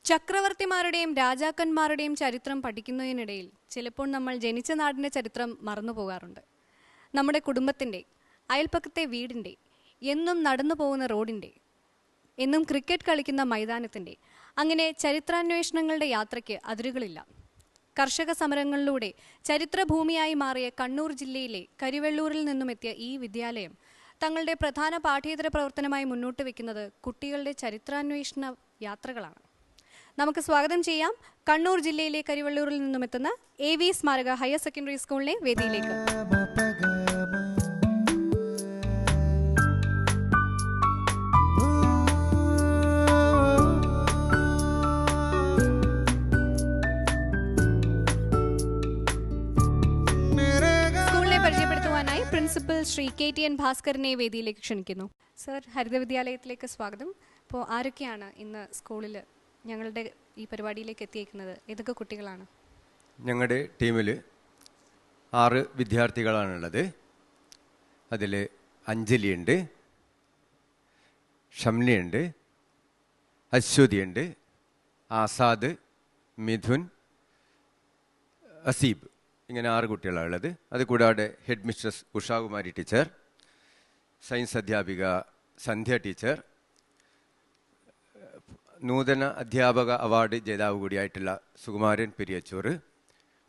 ചക്രവർത്തിമാരുടെയും രാജാക്കന്മാരുടെയും ചരിത്രം പഠിക്കുന്നതിനിടയിൽ ചിലപ്പോൾ നമ്മൾ ജനിച്ച നാടിൻ്റെ ചരിത്രം മറന്നു പോകാറുണ്ട്. നമ്മുടെ കുടുംബത്തിൻ്റെ, അയൽപ്പക്കത്തെ വീടിൻ്റെ, എന്നും നടന്നു പോകുന്ന റോഡിൻ്റെ, എന്നും ക്രിക്കറ്റ് കളിക്കുന്ന മൈതാനത്തിൻ്റെ, അങ്ങനെ ചരിത്രാന്വേഷണങ്ങളുടെ യാത്രയ്ക്ക് അതിരുകളില്ല. കർഷക സമരങ്ങളിലൂടെ ചരിത്രഭൂമിയായി മാറിയ കണ്ണൂർ ജില്ലയിലെ കരിവെള്ളൂരിൽ നിന്നുമെത്തിയ ഈ വിദ്യാലയം തങ്ങളുടെ പ്രധാന പാഠ്യേതര പ്രവർത്തനമായി മുന്നോട്ട് വയ്ക്കുന്നത് കുട്ടികളുടെ ചരിത്രാന്വേഷണ യാത്രകളാണ്. നമുക്ക് സ്വാഗതം ചെയ്യാം കണ്ണൂർ ജില്ലയിലെ കരിവെള്ളൂരിൽ നിന്നുമെത്തുന്ന AV സ്മാരക ഹയർ സെക്കൻഡറി സ്കൂളിലെ വേദിയിലേക്ക്. സ്കൂളിനെ പരിചയപ്പെടുത്തുവാനായി പ്രിൻസിപ്പൽ ശ്രീ KTN ഭാസ്കരനെ വേദിയിലേക്ക് ക്ഷണിക്കുന്നു. സർ, ഹരിത വിദ്യാലയത്തിലേക്ക് സ്വാഗതം. അപ്പോൾ ആരൊക്കെയാണ് ഇന്ന് സ്കൂളിൽ ഞങ്ങളുടെ ഈ പരിപാടിയിലേക്ക് എത്തിയിരിക്കുന്നത്? ഏതൊക്കെ കുട്ടികളാണ്? ഞങ്ങളുടെ ടീമിൽ 6 വിദ്യാർത്ഥികളാണുള്ളത്. അതിൽ അഞ്ജലിയുണ്ട്, ഷംനയുണ്ട്, അശ്വതിയുണ്ട്, ആസാദ്, മിഥുൻ, അസീബ്, ഇങ്ങനെ 6 കുട്ടികളാണ് ഉള്ളത്. അതുകൂടാതെ head mistress Ushakumari teacher, science അധ്യാപിക സന്ധ്യ ടീച്ചർ, നൂതന അധ്യാപക അവാർഡ് ജേതാവ് കൂടിയായിട്ടുള്ള Sukumaran Periyachur,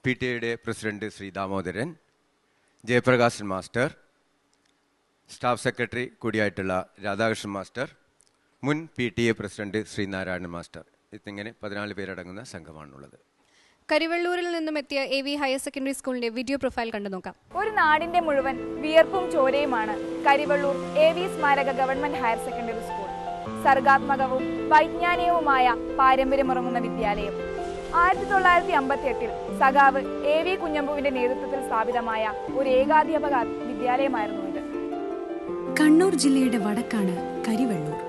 PTA president Shri Damodaran, Jayaprakashan master, staff secretary കൂടിയായിട്ടുള്ള രാധാകൃഷ്ണൻ മാസ്റ്റർ, മുൻ PTA president Shri Narayanan master. ഇതിങ്ങനെ 14 പേരടങ്ങുന്ന സംഘമാണുള്ളത്. കരിവെള്ളൂരിൽ നിന്നും എത്തിയ AV ഹയർ സെക്കൻഡറി സ്കൂളിന്റെ വീഡിയോ പ്രൊഫൈൽ കണ്ടു നോക്കാം. ഒരു നാടിന്റെ മുഴുവൻ വിയർപ്പും ചോരയുമാണ് കരിവെള്ളൂർ AV സ്മാരക ഗവൺമെന്റ് ഹയർ സെക്കൻഡറി സ്കൂൾ. സർഗാത്മകവും വൈജ്ഞാനികവുമായ പാരമ്പര്യമുറങ്ങുന്ന വിദ്യാലയം 1958 സഖാവ് AV കുഞ്ഞമ്പുവിന്റെ നേതൃത്വത്തിൽ സ്ഥാപിതമായ ഒരു ഏകാധ്യാപക വിദ്യാലയമായിരുന്നു ഇത്. കണ്ണൂർ ജില്ലയുടെ വടക്കാണ് കരിവെള്ളൂർ.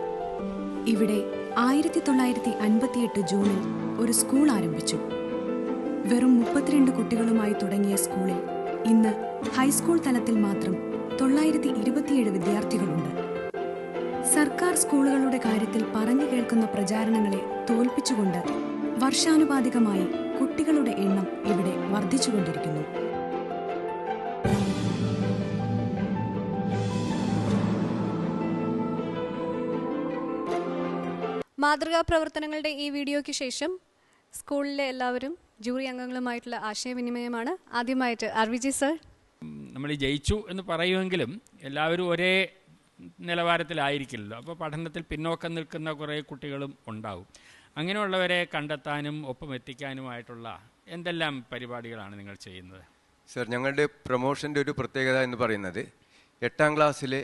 ഇവിടെ 1958 ജൂണിൽ ഒരു സ്കൂൾ ആരംഭിച്ചു. വെറും 32 കുട്ടികളുമായി തുടങ്ങിയ സ്കൂളിൽ ഇന്ന് ഹൈസ്കൂൾ തലത്തിൽ മാത്രം 927 വിദ്യാർത്ഥികളുണ്ട്. സർക്കാർ സ്കൂളുകളുടെ കാര്യത്തിൽ പറഞ്ഞു കേൾക്കുന്ന പ്രചാരണങ്ങളെ തോൽപ്പിച്ചുകൊണ്ട് വർഷാനുപാതികമായി കുട്ടികളുടെ എണ്ണം ഇവിടെ വർദ്ധിച്ചുകൊണ്ടിരിക്കുന്നു. മാതൃകാ പ്രവർത്തനങ്ങളുടെ ഈ വീഡിയോയ്ക്ക് ശേഷം സ്കൂളിലെ എല്ലാവരും ജൂറി അംഗങ്ങളുമായിട്ടുള്ള ആശയവിനിമയമാണ്. ആദ്യമായിട്ട് RVG സർ. നമ്മൾ ജയിച്ചു എന്ന് പറയുമെങ്കിലും എല്ലാവരും ഒരേ നിലവാരത്തിലായിരിക്കില്ലല്ലോ. അപ്പോൾ പഠനത്തിൽ പിന്നോക്കം നിൽക്കുന്ന കുറേ കുട്ടികളും ഉണ്ടാവും. അങ്ങനെയുള്ളവരെ കണ്ടെത്താനും ഒപ്പം എത്തിക്കാനുമായിട്ടുള്ള എന്തെല്ലാം പരിപാടികളാണ് നിങ്ങൾ ചെയ്യുന്നത്? സർ, ഞങ്ങളുടെ പ്രൊമോഷൻ്റെ ഒരു പ്രത്യേകത എന്ന് പറയുന്നത് 8ാം ക്ലാസ്സിലെ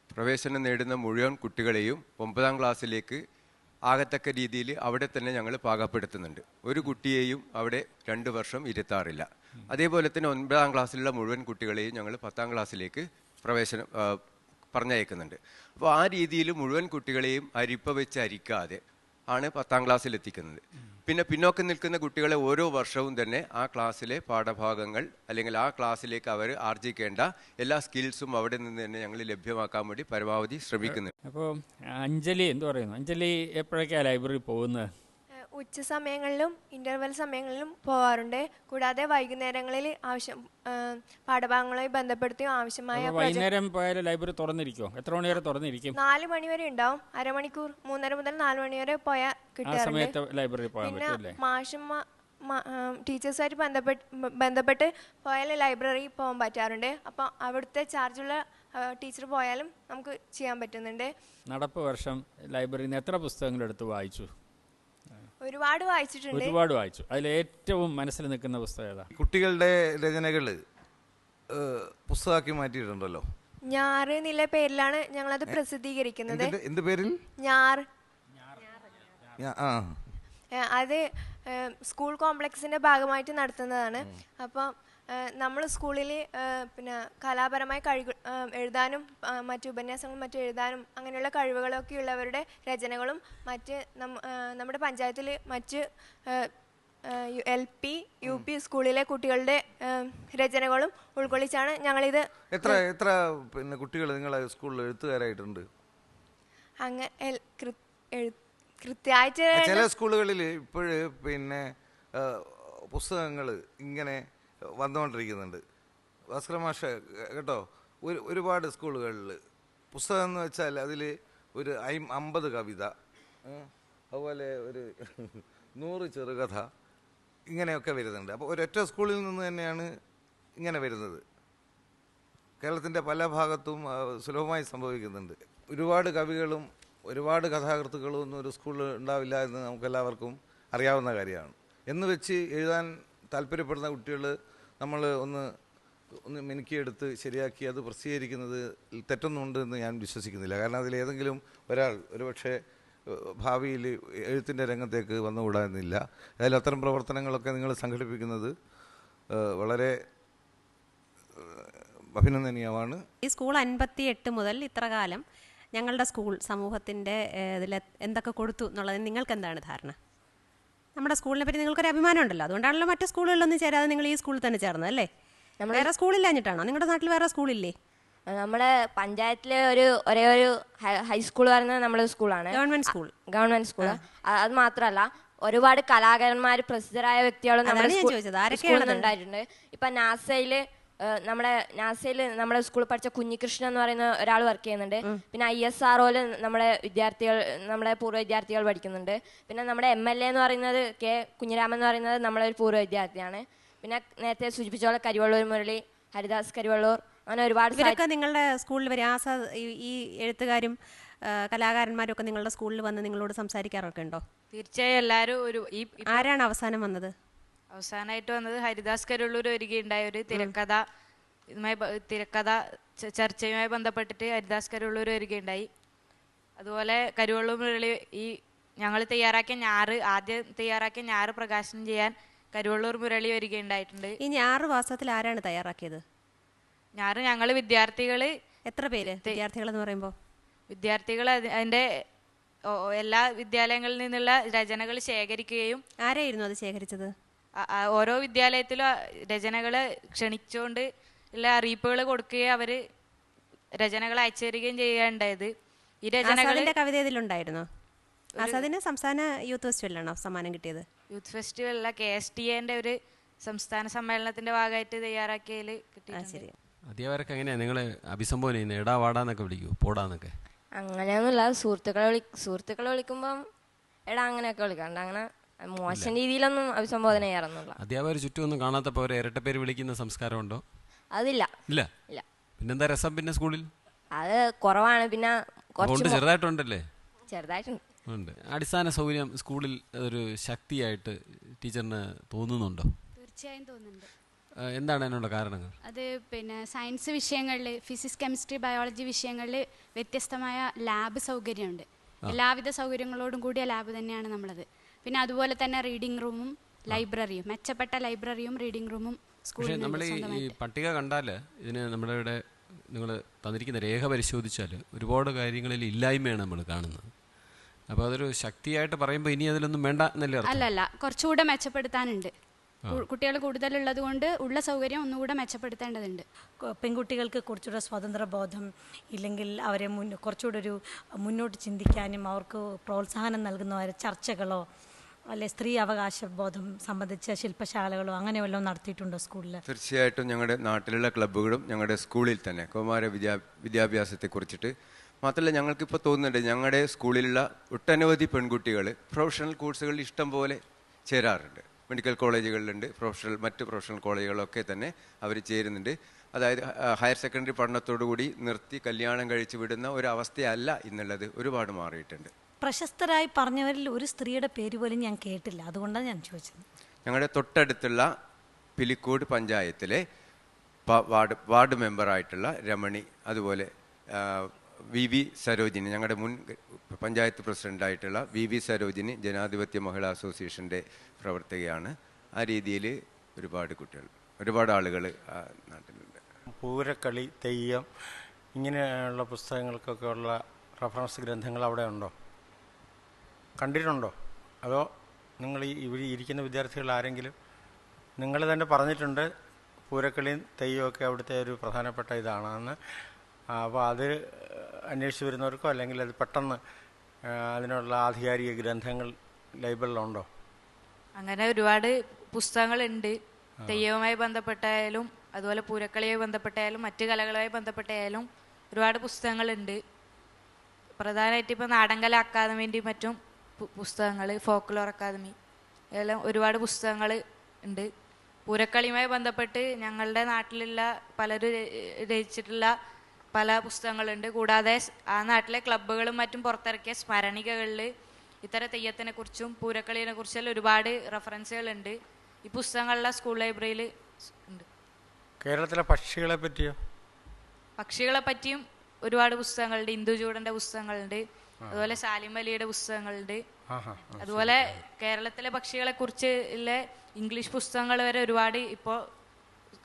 പ്രവേശനം നേടുന്ന മുഴുവൻ കുട്ടികളെയും 9ാം ക്ലാസ്സിലേക്ക് ആകത്തക്ക രീതിയിൽ അവിടെ തന്നെ ഞങ്ങൾ പാകപ്പെടുത്തുന്നുണ്ട്. ഒരു കുട്ടിയെയും അവിടെ 2 വർഷം ഇരുത്താറില്ല. അതേപോലെ തന്നെ 9ാം ക്ലാസ്സിലുള്ള മുഴുവൻ കുട്ടികളെയും ഞങ്ങൾ 10ാം ക്ലാസ്സിലേക്ക് പറഞ്ഞയക്കുന്നുണ്ട്. അപ്പോൾ ആ രീതിയിൽ മുഴുവൻ കുട്ടികളെയും അരിപ്പ വെച്ച് അരിക്കാതെ ആണ് 10ാം ക്ലാസ്സിൽ എത്തിക്കുന്നത്. പിന്നെ പിന്നോക്കം നിൽക്കുന്ന കുട്ടികളെ ഓരോ വർഷവും തന്നെ ആ ക്ലാസ്സിലെ പാഠഭാഗങ്ങൾ അല്ലെങ്കിൽ ആ ക്ലാസ്സിലേക്ക് അവർ ആർജിക്കേണ്ട എല്ലാ സ്കിൽസും അവിടെ നിന്ന് തന്നെ ഞങ്ങൾ ലഭ്യമാക്കാൻ വേണ്ടി പരമാവധി ശ്രമിക്കുന്നു. അപ്പോൾ അഞ്ജലി എന്ത് പറയുന്നു? അഞ്ജലി എപ്പോഴൊക്കെയാണ് ലൈബ്രറി പോകുന്നത്? ഉച്ച സമയങ്ങളിലും ഇൻ്റർവെൽ സമയങ്ങളിലും പോകാറുണ്ട്. കൂടാതെ വൈകുന്നേരങ്ങളിൽ പാഠഭാഗങ്ങളുമായി ബന്ധപ്പെടുത്തിയും ആവശ്യമായ വൈകുന്നേരം പോയാലും ലൈബ്രറി തുറന്നിരിക്കുമോ? എത്ര മണി വരെ തുറന്നിരിക്കും? 4 മണി വരെ ഉണ്ടാവും. അരമണിക്കൂർ 3:30 മുതൽ 4 മണി വരെ പോയാൽ കിട്ടാറുണ്ട്. പിന്നെ ടീച്ചേഴ്സുമായിട്ട് ബന്ധപ്പെട്ട് പോയാൽ ലൈബ്രറി പോകാൻ പറ്റാറുണ്ട്. അപ്പം അവിടുത്തെ ചാർജുള്ള ടീച്ചർ പോയാലും നമുക്ക് ചെയ്യാൻ പറ്റുന്നുണ്ട്. നടപ്പ് വർഷം ലൈബ്രറിയിൽ നിന്ന് എത്ര പുസ്തകങ്ങൾ എടുത്ത് വായിച്ചു? ഒരുപാട് വായിച്ചിട്ടുണ്ട്. ഒരുപാട് വായിച്ചു. അതിൽ ഏറ്റവും മനസ്സിൽ നിൽക്കുന്ന പുസ്തകം ഏതാ? കുട്ടികളുടെ രചനകൾ പുസ്തകമാക്കി മാറ്റിയിട്ടുണ്ടല്ലോ. ഞാറ് എന്നുള്ള പേരിലാണ് ഞങ്ങളത് പ്രസിദ്ധീകരിക്കുന്നത്. എന്ത് പേരിൽ? ഞാർ. അത് സ്കൂൾ കോംപ്ലക്സിന്റെ ഭാഗമായിട്ട് നടത്തുന്നതാണ്. അപ്പം നമ്മൾ സ്കൂളിൽ പിന്നെ കലാപരമായ എഴുതാനും മറ്റു ഉപന്യാസങ്ങളും മറ്റും എഴുതാനും അങ്ങനെയുള്ള കഴിവുകളൊക്കെ ഉള്ളവരുടെ രചനകളും മറ്റ് നമ്മുടെ പഞ്ചായത്തിൽ മറ്റ് LP UP സ്കൂളിലെ കുട്ടികളുടെ രചനകളും ഉൾക്കൊള്ളിച്ചാണ് ഞങ്ങളിത്. എത്ര പിന്നെ കുട്ടികൾ നിങ്ങളെ സ്കൂളിൽ എഴുത്തുകാരായിട്ടുണ്ട്? അങ്ങനെ കൃത്യമായിട്ട് ചില സ്കൂളുകളിൽ ഇപ്പോഴ് പിന്നെ പുസ്തകങ്ങൾ ഇങ്ങനെ വന്നുകൊണ്ടിരിക്കുന്നുണ്ട്. ഭാസ്കര മാഷ് കേട്ടോ, ഒരുപാട് സ്കൂളുകളിൽ പുസ്തകം എന്ന് വെച്ചാൽ അതിൽ ഒരു 50 കവിത, അതുപോലെ ഒരു 100 ചെറുകഥ ഇങ്ങനെയൊക്കെ വരുന്നുണ്ട്. അപ്പോൾ ഒരൊറ്റ സ്കൂളിൽ നിന്ന് തന്നെയാണ് ഇങ്ങനെ വരുന്നത്. കേരളത്തിൻ്റെ പല ഭാഗത്തും സുലഭമായി സംഭവിക്കുന്നുണ്ട്. ഒരുപാട് കവികളും ഒരുപാട് കഥാകൃത്തുക്കളും ഒന്നും ഒരു സ്കൂളിൽ ഉണ്ടാവില്ല എന്ന് നമുക്കെല്ലാവർക്കും അറിയാവുന്ന കാര്യമാണ്. എന്ന് വെച്ച് എഴുതാൻ താല്പര്യപ്പെടുന്ന കുട്ടികൾ നമ്മൾ ഒന്ന് മിനുക്കിയെടുത്ത് ശരിയാക്കി അത് പ്രസിദ്ധീകരിക്കുന്നത് തെറ്റൊന്നുമുണ്ട് എന്ന് ഞാൻ വിശ്വസിക്കുന്നില്ല. കാരണം അതിലേതെങ്കിലും ഒരാൾ ഒരുപക്ഷെ ഭാവിയിൽ എഴുത്തിൻ്റെ രംഗത്തേക്ക് വന്നുകൂടാന്നില്ല. അതിൽ അത്തരം പ്രവർത്തനങ്ങളൊക്കെ നിങ്ങൾ സംഘടിപ്പിക്കുന്നത് വളരെ അഭിനന്ദനീയമാണ്. ഈ സ്കൂൾ 58 മുതൽ ഇത്ര കാലം ഞങ്ങളുടെ സ്കൂൾ സമൂഹത്തിൻ്റെ ഇതിൽ എന്തൊക്കെ കൊടുത്തു എന്നുള്ളത് നിങ്ങൾക്ക് എന്താണ് ധാരണ? നമ്മുടെ സ്കൂളിനെ പറ്റി നിങ്ങൾക്കൊരു അഭിമാനം ഉണ്ടല്ലോ, അതുകൊണ്ടാണല്ലോ മറ്റു സ്കൂളുകളിലൊന്നും ചേരാതെ നിങ്ങൾ ഈ സ്കൂളിൽ തന്നെ ചേർന്നത് അല്ലേ? വേറെ സ്കൂളില്ലാഞ്ഞിട്ടാണോ? നിങ്ങളുടെ നാട്ടിൽ വേറെ സ്കൂളില്ലേ? നമ്മുടെ പഞ്ചായത്തിലെ ഒരേ ഒരു ഹൈസ്കൂൾ പറയുന്നത് നമ്മുടെ സ്കൂളാണ്, ഗവൺമെന്റ് സ്കൂൾ. അത് മാത്രമല്ല, ഒരുപാട് കലാകാരന്മാർ പ്രസിദ്ധരായ വ്യക്തികളും നമ്മുടെ സ്കൂളിൽ ഉണ്ടായിട്ടുണ്ട്. ഇപ്പൊ നാസയിൽ നമ്മുടെ സ്കൂളിൽ പഠിച്ച കുഞ്ഞികൃഷ്ണൻ എന്ന് പറയുന്ന ഒരാൾ വർക്ക് ചെയ്യുന്നുണ്ട്. പിന്നെ ISROയിൽ നമ്മുടെ പൂർവ്വ വിദ്യാർത്ഥികൾ പഠിക്കുന്നുണ്ട്. പിന്നെ നമ്മുടെ MLA എന്ന് പറയുന്നത് കെ കുഞ്ഞിരാമൻ എന്ന് പറയുന്നത് നമ്മളെ ഒരു പൂർവ്വ വിദ്യാർത്ഥിയാണ്. പിന്നെ നേരത്തെ സൂചിപ്പിച്ച പോലെ കരിവള്ളൂർ മുരളി, ഹരിദാസ് കരിവള്ളൂർ, അങ്ങനെ ഒരുപാട്. ഇവരൊക്കെ നിങ്ങളുടെ സ്കൂളിൽ വരും? ഈ എഴുത്തുകാരും കലാകാരന്മാരും ഒക്കെ നിങ്ങളുടെ സ്കൂളിൽ വന്ന് നിങ്ങളോട് സംസാരിക്കാറൊക്കെ ഉണ്ടോ? തീർച്ചയായും. എല്ലാവരും ആരാണ് അവസാനം വന്നത്? അവസാനമായിട്ട് വന്നത് ഹരിദാസ് കരിവള്ളൂർ വരികയുണ്ടായ ഒരു തിരക്കഥ ചർച്ചയുമായി ബന്ധപ്പെട്ടിട്ട് ഹരിദാസ് കരിവള്ളൂർ വരികയുണ്ടായി. അതുപോലെ കരിവള്ളൂർ മുരളി ഞങ്ങൾ ആദ്യം തയ്യാറാക്കിയ ഞാറ് പ്രകാശനം ചെയ്യാൻ കരിവള്ളൂർ മുരളി വരികയുണ്ടായിട്ടുണ്ട്. ഈ ഞാറ് വാസ്തവത്തിൽ ആരാണ് തയ്യാറാക്കിയത്? ഞാറ് ഞങ്ങൾ വിദ്യാർത്ഥികൾ. എത്ര പേര് വിദ്യാർത്ഥികൾ എന്ന് പറയുമ്പോൾ? വിദ്യാർത്ഥികൾ അതിൻ്റെ എല്ലാ വിദ്യാലയങ്ങളിൽ നിന്നുള്ള രചനകൾ ശേഖരിക്കുകയും. ആരായിരുന്നു അത് ശേഖരിച്ചത്? ഓരോ വിദ്യാലയത്തിലും രചനകൾ ക്ഷണിച്ചുകൊണ്ട് ഉള്ള അറിയിപ്പുകൾ കൊടുക്കുകയും അവർ രചനകൾ അയച്ചു തരികയും ചെയ്യുകയുണ്ടായത്. ഈ രചനകളുടെ കവിത ഇതിലുണ്ടായിരുന്നോ? ആസാദിന് സംസ്ഥാന യൂത്ത് ഫെസ്റ്റിവലിലാണോ സമ്മാനം കിട്ടിയത്? യൂത്ത് ഫെസ്റ്റിവലല്ല, KSTA ഒരു സംസ്ഥാന സമ്മേളനത്തിന്റെ ഭാഗമായിട്ട് തയ്യാറാക്കിയതിൽ കിട്ടി. അധ്യാപകരൊക്കെ എങ്ങനെയാ നിങ്ങളെ അഭിസംബോധന ചെയ്യുന്നത്? എടാ വാടാന്നൊക്കെ വിളിക്കൂ, പോടാന്നൊക്കെ? അങ്ങനെയൊന്നുമില്ല. സുഹൃത്തുക്കളെ വിളിക്കുമ്പം എടാ അങ്ങനെയൊക്കെ വിളിക്കാറുണ്ട്. അങ്ങനെ മോശം രീതിയിലൊന്നും അഭിസംബോധന ചെയ്യാറൊന്നുമില്ല. അധ്യാപകർ ചുറ്റുമൊന്നും കാണാത്തപ്പോ ഒരു ഇരട്ടപ്പേര് വിളിക്കുന്ന സംസ്കാരം ഉണ്ടോ? അതില്ല. ഇല്ല. പിന്നെന്താ രസം? പിന്നെ സ്കൂളിൽ അത് കുറവാണ്. പിന്നെ ചെറുതായിട്ടുണ്ടല്ലേ? ചെറുതായിട്ടുണ്ട്. ഉണ്ട്. അടിസ്ഥാന സൗകര്യം സ്കൂളിൽ ഒരു ശക്തിയായിട്ട് ടീച്ചറിന് തോന്നുന്നുണ്ടോ? തീർച്ചയായും തോന്നുന്നുണ്ട്. എന്താണ് അതിനുള്ള കാരണങ്ങൾ? അത് സയൻസ് വിഷയങ്ങളിൽ, ഫിസിക്സ്, കെമിസ്ട്രി, ബയോളജി വിഷയങ്ങളിൽ വ്യത്യസ്തമായ ലാബ് സൗകര്യമുണ്ട്. എല്ലാവിധ സൗകര്യങ്ങളോടും കൂടിയ ലാബ് തന്നെയാണ് നമ്മളത്. പിന്നെ അതുപോലെ തന്നെ റീഡിംഗ് റൂമും ലൈബ്രറിയും, മെച്ചപ്പെട്ട ലൈബ്രറിയും റീഡിംഗ് റൂമും സ്കൂളിൽ. നമ്മൾ ഈ പട്ടിക കണ്ടാൽ ഇതിന് നമ്മുടെ ഇവിടെ നിങ്ങൾ തന്നിരിക്കുന്ന രേഖ പരിശോധിച്ചാൽ ഒരുപാട് കാര്യങ്ങളിൽ ഇല്ലായ്മയാണ് നമ്മൾ കാണുന്നത്. അപ്പോൾ അതൊരു ശക്തിയായിട്ട് പറയുമ്പോൾ ഇനി അതിലൊന്നും വേണ്ട എന്നല്ലേ അർത്ഥം? അല്ലല്ല, കുറച്ചുകൂടെ മെച്ചപ്പെടുത്താനുണ്ട്. കുട്ടികൾ കൂടുതലുള്ളത് കൊണ്ട് ഉള്ള സൗകര്യം ഒന്നുകൂടെ മെച്ചപ്പെടുത്തേണ്ടതുണ്ട്. പെൺകുട്ടികൾക്ക് കുറച്ചുകൂടെ സ്വതന്ത്ര ബോധം ഇല്ലെങ്കിൽ അവരെ കുറച്ചുകൂടെ മുന്നോട്ട് ചിന്തിക്കാനും അവർക്ക് പ്രോത്സാഹനം നൽകുന്ന ചർച്ചകളോ അല്ലെ സ്ത്രീ അവകാശ ബോധം സംബന്ധിച്ച ശില്പശാലകളോ അങ്ങനെ വല്ലതും നടത്തിയിട്ടുണ്ടോ സ്കൂളിൽ? തീർച്ചയായിട്ടും ഞങ്ങളുടെ നാട്ടിലുള്ള ക്ലബ്ബുകളും ഞങ്ങളുടെ സ്കൂളിൽ തന്നെ കൗമാര വിദ്യാഭ്യാസത്തെക്കുറിച്ചിട്ട് മാത്രമല്ല ഞങ്ങൾക്കിപ്പോൾ തോന്നുന്നുണ്ട് ഞങ്ങളുടെ സ്കൂളിലുള്ള ഒട്ടനവധി പെൺകുട്ടികൾ പ്രൊഫഷണൽ കോഴ്സുകളിൽ ഇഷ്ടം പോലെ ചേരാറുണ്ട്. മെഡിക്കൽ കോളേജുകളിലുണ്ട്, മറ്റ് പ്രൊഫഷണൽ കോളേജുകളൊക്കെ തന്നെ അവർ ചേരുന്നുണ്ട്. അതായത് ഹയർ സെക്കൻഡറി പഠനത്തോടുകൂടി നിർത്തി കല്യാണം കഴിച്ച് വിടുന്ന ഒരവസ്ഥയല്ല ഇന്നുള്ളത്, ഒരുപാട് മാറിയിട്ടുണ്ട്. പ്രശസ്തരായി പറഞ്ഞവരിൽ ഒരു സ്ത്രീയുടെ പേര് പോലും ഞാൻ കേട്ടില്ല, അതുകൊണ്ടാണ് ഞാൻ ചോദിച്ചത്. ഞങ്ങളുടെ തൊട്ടടുത്തുള്ള പിലിക്കോട് പഞ്ചായത്തിലെ വാർഡ് മെമ്പറായിട്ടുള്ള രമണി, അതുപോലെ VV സരോജിനി, ഞങ്ങളുടെ മുൻ പഞ്ചായത്ത് പ്രസിഡൻ്റായിട്ടുള്ള VV സരോജിനി ജനാധിപത്യ മഹിളാ അസോസിയേഷൻ്റെ പ്രവർത്തകയാണ്. ആ രീതിയിൽ ഒരുപാട് ആളുകൾ നാട്ടിലുണ്ട്. പൂരക്കളി, തെയ്യം ഇങ്ങനെയുള്ള പുസ്തകങ്ങൾക്കൊക്കെ ഉള്ള റഫറൻസ് ഗ്രന്ഥങ്ങൾ അവിടെ ഉണ്ടോ? കണ്ടിട്ടുണ്ടോ? അതോ നിങ്ങൾ ഇവിടെ ഇരിക്കുന്ന വിദ്യാർത്ഥികൾ ആരെങ്കിലും? നിങ്ങൾ തന്നെ പറഞ്ഞിട്ടുണ്ട് പൂരക്കളിയും തെയ്യമൊക്കെ അവിടുത്തെ ഒരു പ്രധാനപ്പെട്ട ഇതാണെന്ന്. അപ്പോൾ അത് അന്വേഷിച്ച് വരുന്നവർക്കോ അല്ലെങ്കിൽ അത് പെട്ടെന്ന് അതിനുള്ള ആധികാരിക ഗ്രന്ഥങ്ങൾ ലൈബ്രറിയിലുണ്ടോ? അങ്ങനെ ഒരുപാട് പുസ്തകങ്ങളുണ്ട്. തെയ്യവുമായി ബന്ധപ്പെട്ടായാലും അതുപോലെ പൂരക്കളിയുമായി ബന്ധപ്പെട്ടായാലും മറ്റു കലകളുമായി ബന്ധപ്പെട്ടായാലും ഒരുപാട് പുസ്തകങ്ങളുണ്ട്. പ്രധാനമായിട്ട് ഇപ്പോൾ നാടൻകല അക്കാദമിൻ്റെയും മറ്റും പുസ്തകങ്ങൾ, ഫോക്ലോർ അക്കാദമി, എല്ലാം ഒരുപാട് പുസ്തകങ്ങൾ ഉണ്ട്. പൂരക്കളിയുമായി ബന്ധപ്പെട്ട് ഞങ്ങളുടെ നാട്ടിലുള്ള പലരും രചിച്ചിട്ടുള്ള പല പുസ്തകങ്ങളുണ്ട്. കൂടാതെ ആ നാട്ടിലെ ക്ലബ്ബുകളും മറ്റും പുറത്തിറക്കിയ സ്മരണികകളിൽ ഇത്തരം തെയ്യത്തിനെ കുറിച്ചും പൂരക്കളിയെ കുറിച്ചെല്ലാം ഒരുപാട് റെഫറൻസുകളുണ്ട്. ഈ പുസ്തകങ്ങളെല്ലാം സ്കൂൾ ലൈബ്രറിയിൽ ഉണ്ട്. കേരളത്തിലെ പക്ഷികളെ പറ്റിയോ? പക്ഷികളെ പറ്റിയും ഒരുപാട് പുസ്തകങ്ങളുണ്ട്. ഇന്ദുചൂടൻ്റെ പുസ്തകങ്ങളുണ്ട്, അതുപോലെ സാലിം അലിയുടെ പുസ്തകങ്ങളുണ്ട്. അതുപോലെ കേരളത്തിലെ പക്ഷികളെ കുറിച്ച് ഇംഗ്ലീഷ് പുസ്തകങ്ങൾ വരെ ഒരുപാട് ഇപ്പോൾ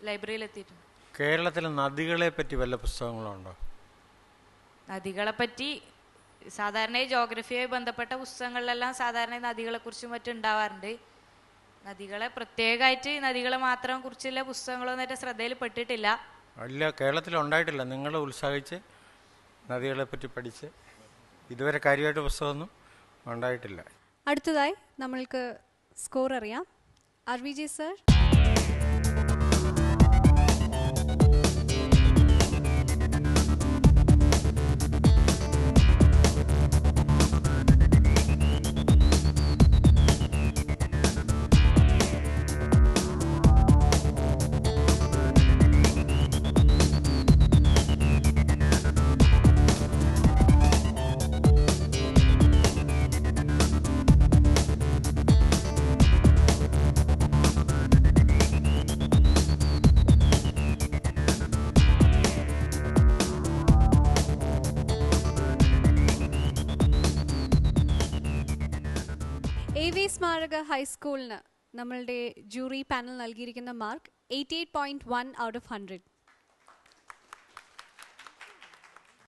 ലൈബ്രറിയിൽ എത്തിയിട്ടുണ്ട്. കേരളത്തിലെ നദികളെ പറ്റി വല്ല പുസ്തകങ്ങളുണ്ടോ? നദികളെ പറ്റി സാധാരണ ജോഗ്രഫിയുമായി ബന്ധപ്പെട്ട പുസ്തകങ്ങളിലെല്ലാം സാധാരണ നദികളെക്കുറിച്ചും മറ്റും ഉണ്ടാവാറുണ്ട്. നദികളെ പ്രത്യേകമായിട്ട് നദികളെ മാത്രം കുറിച്ചുള്ള പുസ്തകങ്ങളൊന്നും എൻ്റെ ശ്രദ്ധയിൽ പെട്ടിട്ടില്ല. ഇല്ല, കേരളത്തിൽ ഉണ്ടായിട്ടില്ല. നിങ്ങൾ ഉത്സാഹിച്ച് നദികളെ പറ്റി പഠിച്ച് ഇതുവരെ കാര്യമായിട്ട് പുസ്തകമൊന്നും ഉണ്ടായിട്ടില്ല. അടുത്തതായി നമ്മൾക്ക് സ്കോർ അറിയാം. RVJ sir. AV സ്മാരക ഹൈസ്കൂളിന് നമ്മളുടെ ജൂറി പാനൽ നൽകിയിരിക്കുന്ന മാർക്ക് 88.1 ഔട്ട് ഓഫ് 100.